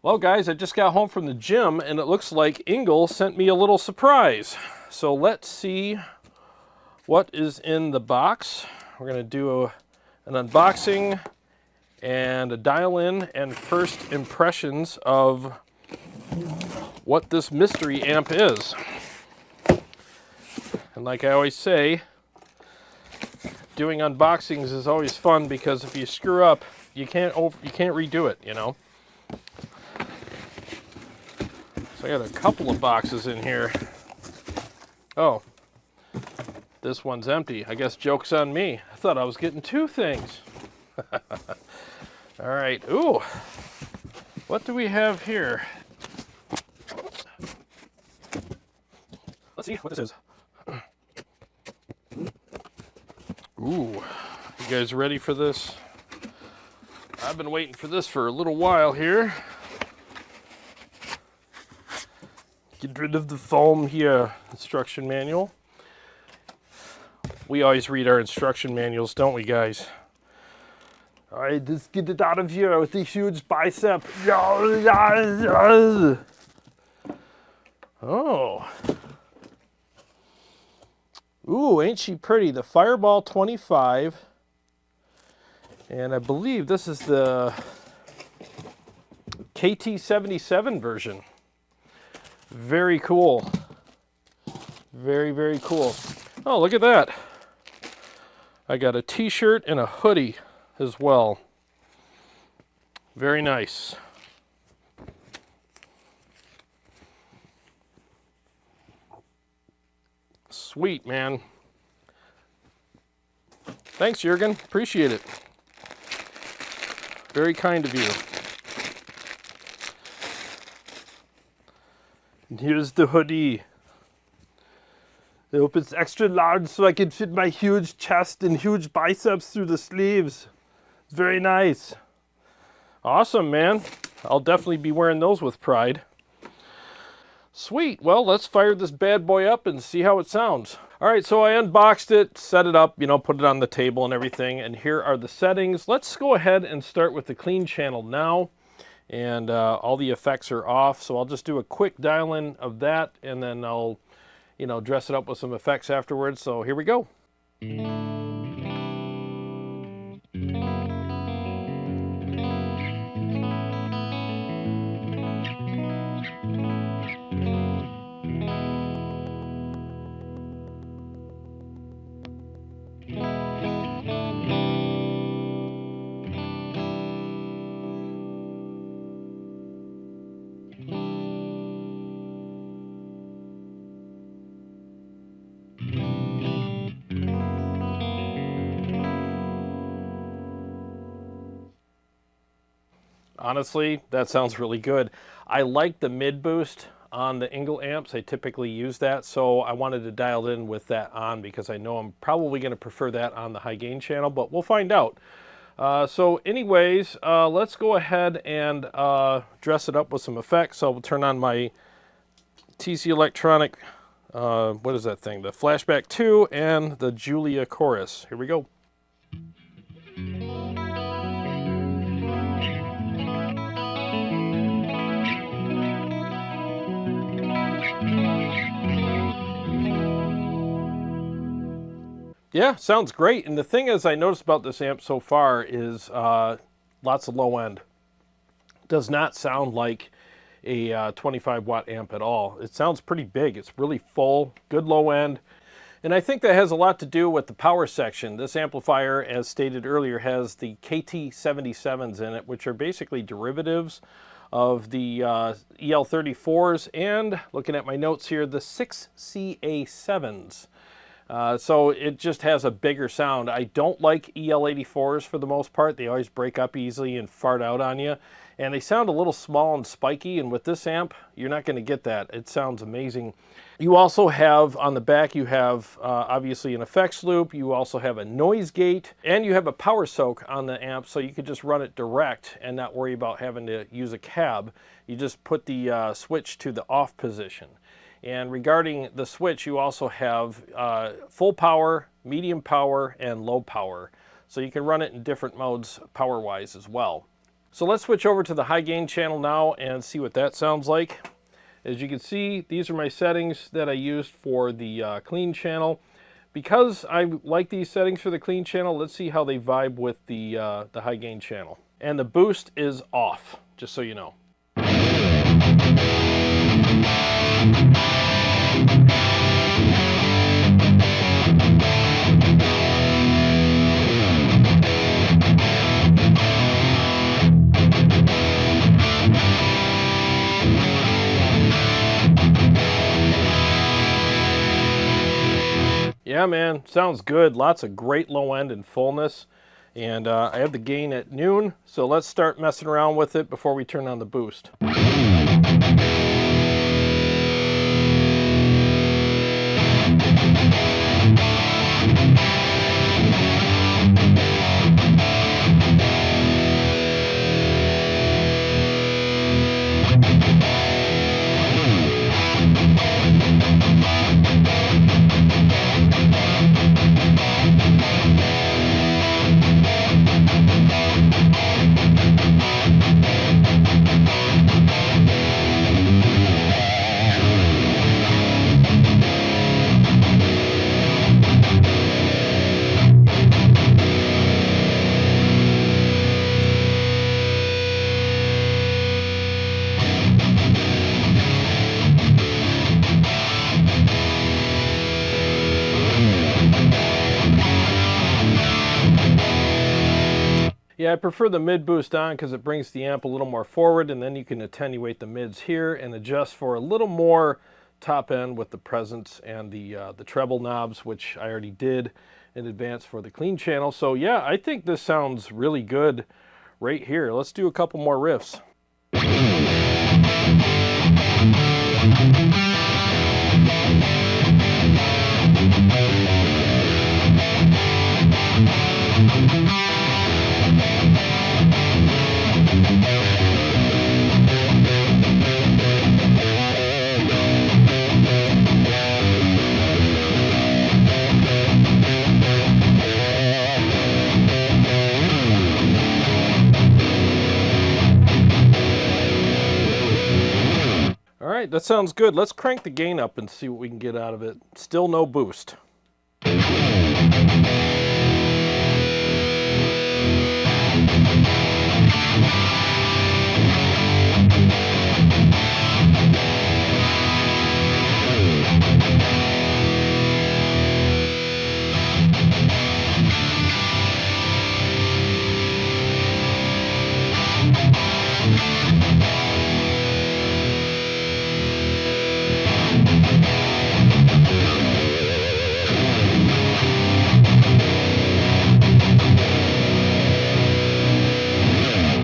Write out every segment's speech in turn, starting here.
Well guys, I just got home from the gym and it looks like Engl sent me a little surprise. So let's see what is in the box. We're going to do an unboxing and a dial-in and first impressions of what this mystery amp is. And like I always say, doing unboxings is always fun because if you screw up, you can't redo it, you know. So I got a couple of boxes in here. Oh, this one's empty. I guess joke's on me. I thought I was getting two things. All right. Ooh, what do we have here? Let's see what this is. Ooh, you guys ready for this? I've been waiting for this for a little while here. Get rid of the foam here. Instruction manual. We always read our instruction manuals, don't we, guys? All right, let's get it out of here with the huge bicep. Oh. Ooh, ain't she pretty? The Fireball 25. And I believe this is the KT77 version. Very cool. Very, very cool. Oh, look at that. I got a t-shirt and a hoodie as well. Very nice. Sweet, man. Thanks, Jurgen. Appreciate it. Very kind of you. And here's the hoodie. I hope it's extra large so I can fit my huge chest and huge biceps through the sleeves. It's very nice. Awesome, man. I'll definitely be wearing those with pride. Sweet. Well, let's fire this bad boy up and see how it sounds. All right, so I unboxed it, set it up, you know, put it on the table and everything. And here are the settings. Let's go ahead and start with the clean channel now. And all the effects are off, so I'll just do a quick dial-in of that, and then I'll, you know, dress it up with some effects afterwards. So here we go. Honestly, that sounds really good. I like the mid boost on the Engl amps. I typically use that, so I wanted to dial in with that on because I know I'm probably going to prefer that on the high gain channel, but we'll find out. So anyways, let's go ahead and dress it up with some effects. So we'll turn on my TC Electronic, what is that thing? The Flashback 2 and the Julia Chorus. Here we go. Yeah, sounds great. And the thing is, I noticed about this amp so far is lots of low end. Does not sound like a 25 watt amp at all. It sounds pretty big. It's really full, good low end. And I think that has a lot to do with the power section. This amplifier, as stated earlier, has the KT77s in it, which are basically derivatives of the EL34s and, looking at my notes here, the 6CA7s. So it just has a bigger sound. I don't like EL84s for the most part. They always break up easily and fart out on you. And they sound a little small and spiky, and with this amp, you're not going to get that. It sounds amazing. You also have, on the back, you have obviously an effects loop. You also have a noise gate, and you have a power soak on the amp, so you could just run it direct and not worry about having to use a cab. You just put the switch to the off position. And regarding the switch, you also have full power, medium power, and low power. So you can run it in different modes power-wise as well. So let's switch over to the high gain channel now and see what that sounds like. As you can see, these are my settings that I used for the clean channel. Because I like these settings for the clean channel, let's see how they vibe with the high gain channel. And the boost is off, just so you know. Yeah, man, sounds good. Lots of great low end and fullness. And I have the gain at noon, so let's start messing around with it before we turn on the boost. Yeah, I prefer the mid boost on because it brings the amp a little more forward, and then you can attenuate the mids here and adjust for a little more top end with the presence and the treble knobs, which I already did in advance for the clean channel. So yeah, I think this sounds really good right here. Let's do a couple more riffs. All right, that sounds good. Let's crank the gain up and see what we can get out of it. Still no boost.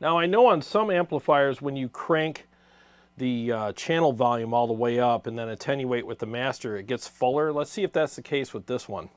Now I know on some amplifiers when you crank the channel volume all the way up and then attenuate with the master, it gets fuller. Let's see if that's the case with this one.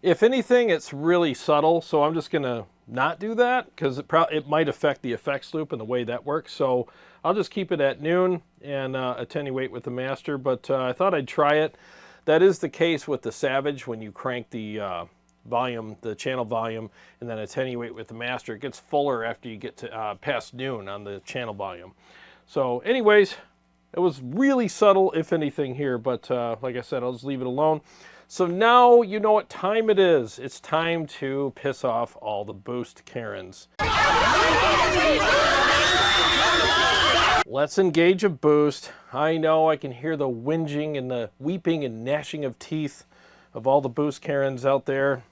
If anything, it's really subtle, so I'm just gonna not do that because it might affect the effects loop and the way that works. So I'll just keep it at noon and attenuate with the master, but I thought I'd try it. That is the case with the Savage. When you crank the volume, the channel volume, and then attenuate with the master, it gets fuller after you get to past noon on the channel volume. So anyways, it was really subtle, if anything, here, but like I said, I'll just leave it alone. So now you know what time it is. It's time to piss off all the boost Karens. Let's engage a boost. I know I can hear the whinging and the weeping and gnashing of teeth of all the boost Karens out there.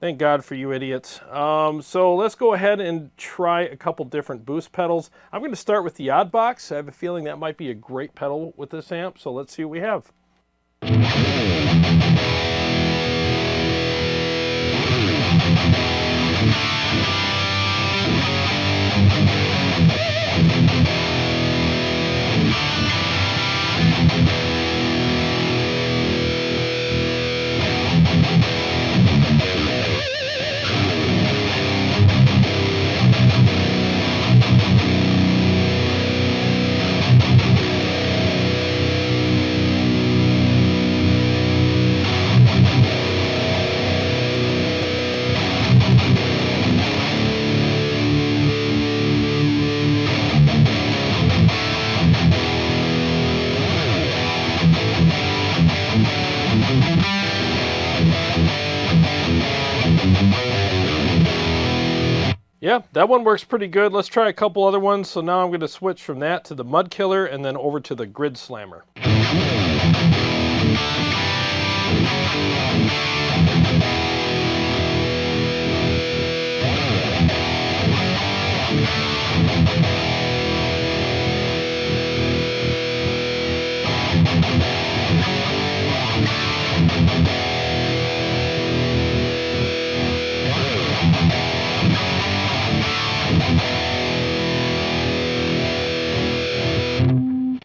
Thank God for you idiots. So let's go ahead and try a couple different boost pedals. I'm going to start with the Odd Box. I have a feeling that might be a great pedal with this amp, so let's see what we have. Yeah, that one works pretty good. Let's try a couple other ones. So now I'm going to switch from that to the Mud Killer and then over to the Grid Slammer.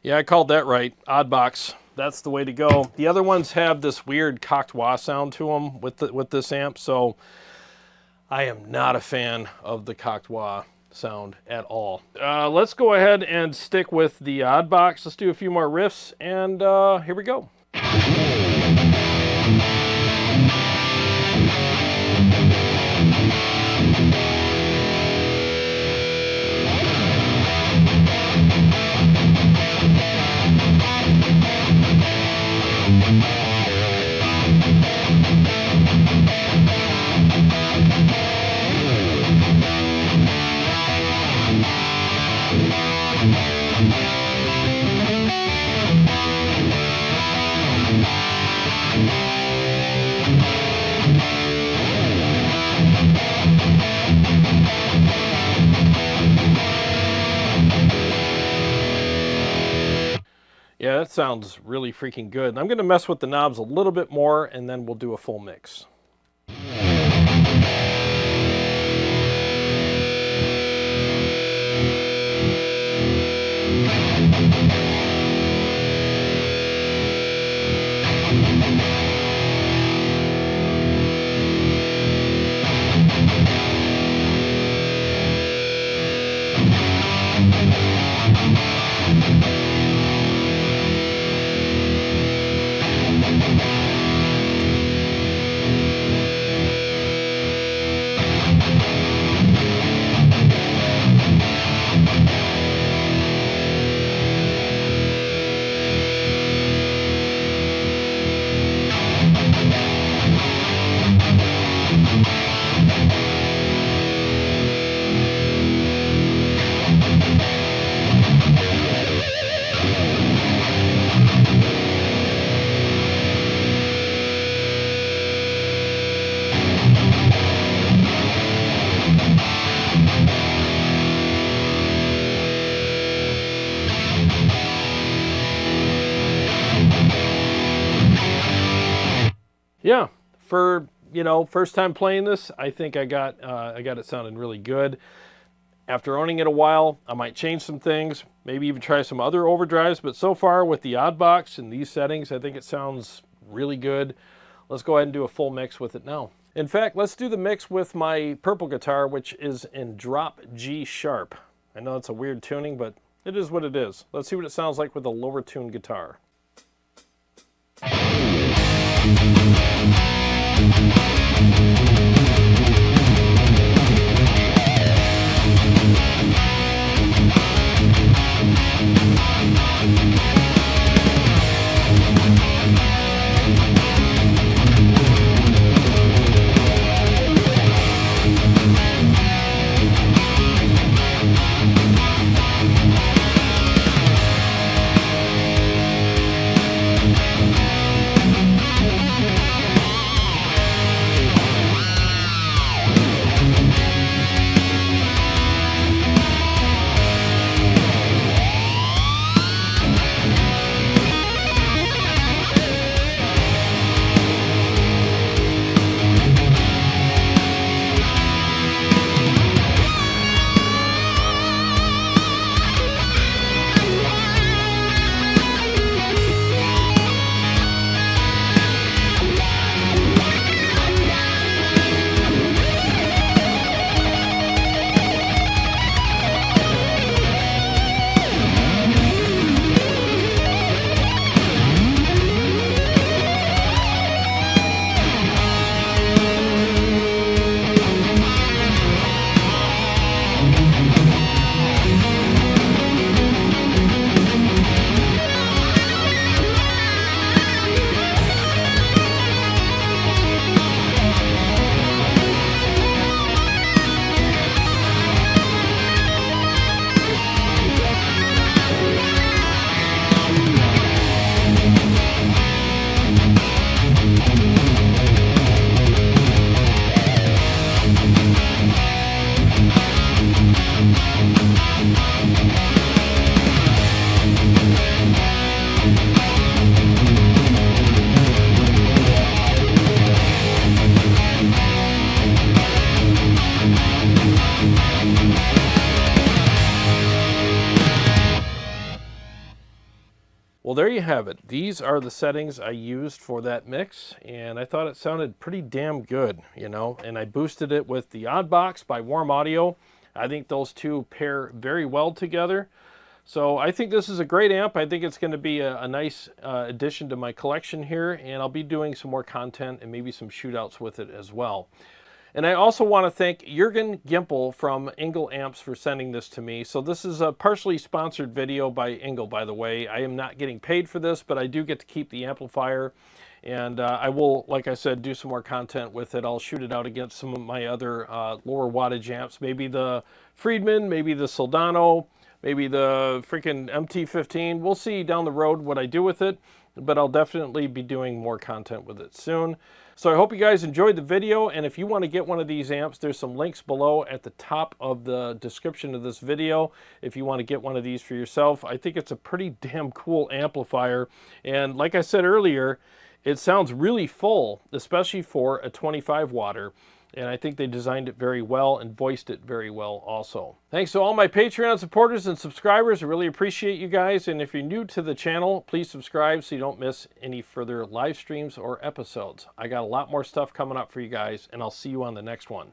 Yeah, I called that right. Odd box. That's the way to go. The other ones have this weird cocked wah sound to them with this amp, so I am not a fan of the cocked wah sound at all. Let's go ahead and stick with the odd box. Let's do a few more riffs, and here we go. Yeah, that sounds really freaking good. And I'm going to mess with the knobs a little bit more, and then we'll do a full mix. Yeah, for, you know, first time playing this, I think I got it sounding really good. After owning it a while, I might change some things, maybe even try some other overdrives, but so far with the odd box and these settings, I think it sounds really good. Let's go ahead and do a full mix with it now. In fact, let's do the mix with my purple guitar, which is in drop G sharp. I know it's a weird tuning, but it is what it is. Let's see what it sounds like with a lower tuned guitar. Well, there you have it. These are the settings I used for that mix, and I thought it sounded pretty damn good, you know, and I boosted it with the Odd Box by Warm Audio. I think those two pair very well together. So I think this is a great amp. I think it's going to be a nice addition to my collection here, and I'll be doing some more content and maybe some shootouts with it as well. And I also want to thank Jürgen Gimpel from Engl Amps for sending this to me. So this is a partially sponsored video by Engl, by the way. I am not getting paid for this, but I do get to keep the amplifier. And I will, like I said, do some more content with it. I'll shoot it out against some of my other lower wattage amps. Maybe the Friedman, maybe the Soldano, maybe the freaking MT15. We'll see down the road what I do with it, but I'll definitely be doing more content with it soon. So I hope you guys enjoyed the video, and if you want to get one of these amps, there's some links below at the top of the description of this video if you want to get one of these for yourself. I think it's a pretty damn cool amplifier, and like I said earlier, it sounds really full, especially for a 25 watter. And I think they designed it very well and voiced it very well also. Thanks to all my Patreon supporters and subscribers. I really appreciate you guys. And if you're new to the channel, please subscribe so you don't miss any further live streams or episodes. I got a lot more stuff coming up for you guys, and I'll see you on the next one.